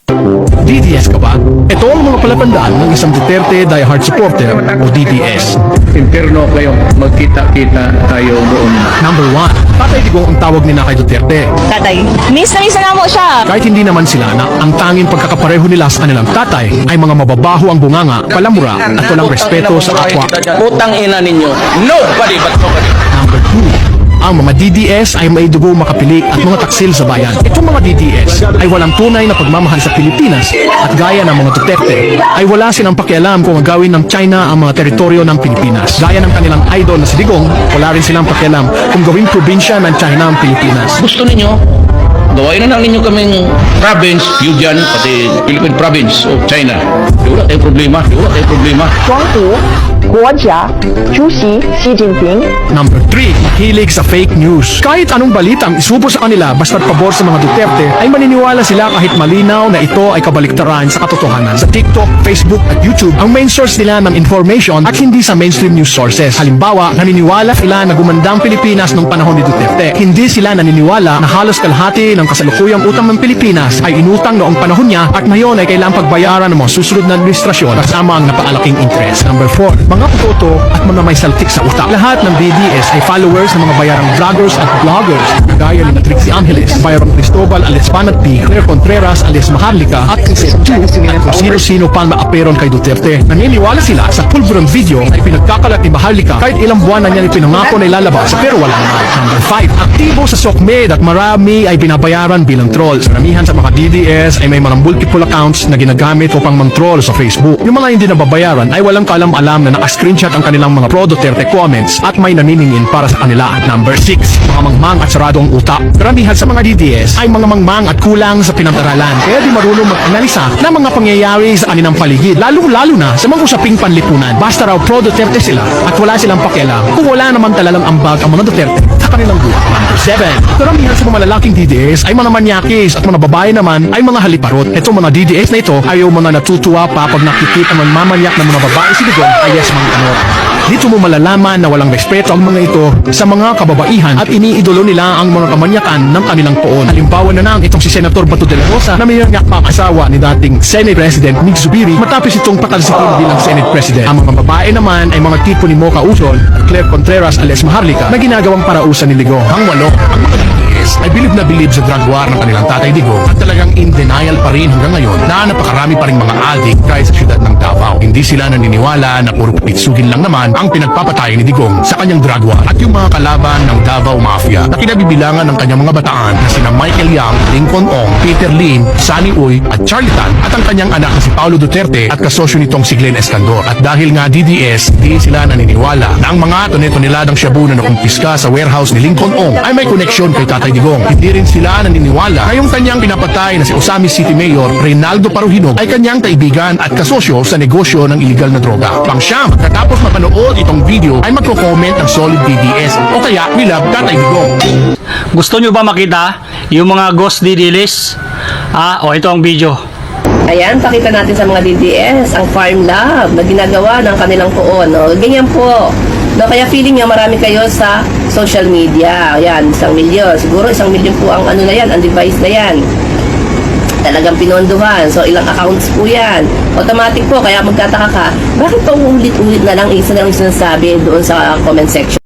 DDS ka ba? Ito ang mga palatandaan ng isang Duterte diehard supporter o DDS. Impierno kayo, magkita-kita tayo doon. Number 1, Tatay Digong ang tawag nila kay Duterte. Tatay, miss na mo siya. Kahit hindi naman sila na ang tanging pagkakapareho nila sa kanilang tatay ay mga mababaho ang bunganga, palamura at walang respeto sa kapwa. Putang ina ninyo. Nobody but nobody. Number 2, ang mga DDS ay may dugo makapili at mga taksil sa bayan. Itong mga DDS ay walang tunay na pagmamahal sa Pilipinas at gaya ng mga Duterte ay wala silang pakialam kung gagawin ng China ang mga teritoryo ng Pilipinas. Gaya ng kanilang idol na si Digong, wala rin silang pakialam kung gawing probinsya ng China ang Pilipinas. Gusto ninyo, gawain na lang ninyo kaming province, Fujian, pati Philippine province of China. Di wala tayong problema, di wala tayong problema. 光复国家主席习近平 Number 3, hilig sa fake news. Kahit anong balita ang isubo sa kanila basta't pabor sa mga Duterte, ay maniniwala sila kahit malinaw na ito ay kabaliktaran sa katotohanan. Sa TikTok, Facebook at YouTube, ang main source nila ng information at hindi sa mainstream news sources. Halimbawa, naniniwala sila na gumanda ang Pilipinas noong panahon ni Duterte. Hindi sila naniniwala na halos kalahati ng kasalukuyang utang ng Pilipinas ay inutang noong panahon niya at ngayon ay kailangang pagbayaran ng mga susunod na administrasyon kasama ang napaalaking interest. Number 4, mga boto at mga may saltik sa utak. Lahat ng DDS ay followers ng mga bayarang vloggers at vloggers gaya ni Trixie Angeles, Bayarang Cristobal alias Panatpi, Claire Contreras alias Maharlika at Criset Chu at kung sino-sino pa maaperon kay Duterte. Naniniwala sila sa pulverong video ay pinagkakalat ni Maharlika kahit ilang buwan na niya ipinangako na ilalabas pero wala naman. Number 5, aktibo sa SOCMED at marami ay binabayaran bilang trolls. Karamihan sa mga DDS ay may mga multiple accounts na ginagamit upang mang-troll sa Facebook. Yung mga hindi nababayaran ay walang kaalam-alam na naka-screenshot ang kanilang mga pro-Duterte comments at may naniningin para sa kanila. Number 6, mga mangmang at sarado ang utak. Karamihan sa mga DDS ay mga mangmang at kulang sa pinag-aralan kaya di marunong mag-analisa ng mga pangyayari sa kanilang paligid, lalo na sa mga usaping panlipunan. Basta raw pro-Duterte sila at wala silang pakialam kung wala namang talalang ambag ang mga Duterte sa kanilang buhay. Number 7, karamihan sa mga lalaking DDS ay mga manyakis at mga babae naman ay mga haliparot. Itong mga DDS na ito ay yung mga natutuwa pa pag nakikita ng mamanyak ng mga babae si Digong ay yes mga kanor. Dito mo malalaman na walang respeto ang mga ito sa mga kababaihan at iniidolo nila ang mga kamanyakan ng kanilang poon. Halimbawa na lang itong si Senator Bato de la Rosa na mayroong asawa ni dating Senate President Mig Zubiri matapos itong patalsikin bilang Senate President. Ang mga babae naman ay mga tipo ni Mocha Uzon at Claire Contreras alias Maharlika na ginagawang parausan ni Digong. Ang 8, ang mga DDS ay bilib na bilib sa drug war ng kanilang tatay Digong at talagang in denial pa rin hanggang ngayon na napakarami pa rin mga addict dahil sa syudad ng Davao. Hindi sila naniniwala na puro pitsugin lang naman ang pinagpapatay ni Digong sa kanyang drug war at yung mga kalaban ng Davao Mafia na kinabibilangan ng kanyang mga bataan na sina Michael Yang, Lincoln Ong, Peter Lin, Sunny Uy at Charlie Tan at ang kanyang anak na si Paulo Duterte at kasosyo nitong si Glenn Escandor. At dahil nga DDS, di sila naniniwala na ang mga tonetoneladang shabu na nakumpiska sa warehouse ni Lincoln Ong ay may koneksyon kay Tatay Digong. Hindi rin sila naniniwala na yung kanyang pinapatay na si Osamis City Mayor Reynaldo Paruhinog ay kanyang kaibigan at kasosyo sa negosyo ng iligal na droga. Pang-siyam, katapos mapanood itong video ay magko-comment ang solid DDS o kaya we love Tatay Digong. Gusto nyo ba makita yung mga ghost DDS? Ito ang video. Ayan, pakita natin sa mga DDS ang farm lab na ginagawa ng kanilang poon. No? Ganyan po. No, kaya feeling nyo marami kayo sa social media. Ayan, 1 milyon. Siguro 1 milyon po ang ano na yan, ang device na yan. Talagang pinonduhan. So, ilang accounts po yan. Automatic po. Kaya magtataka ka, bakit pa ulit-ulit na lang isa na lang sinasabi doon sa comment section?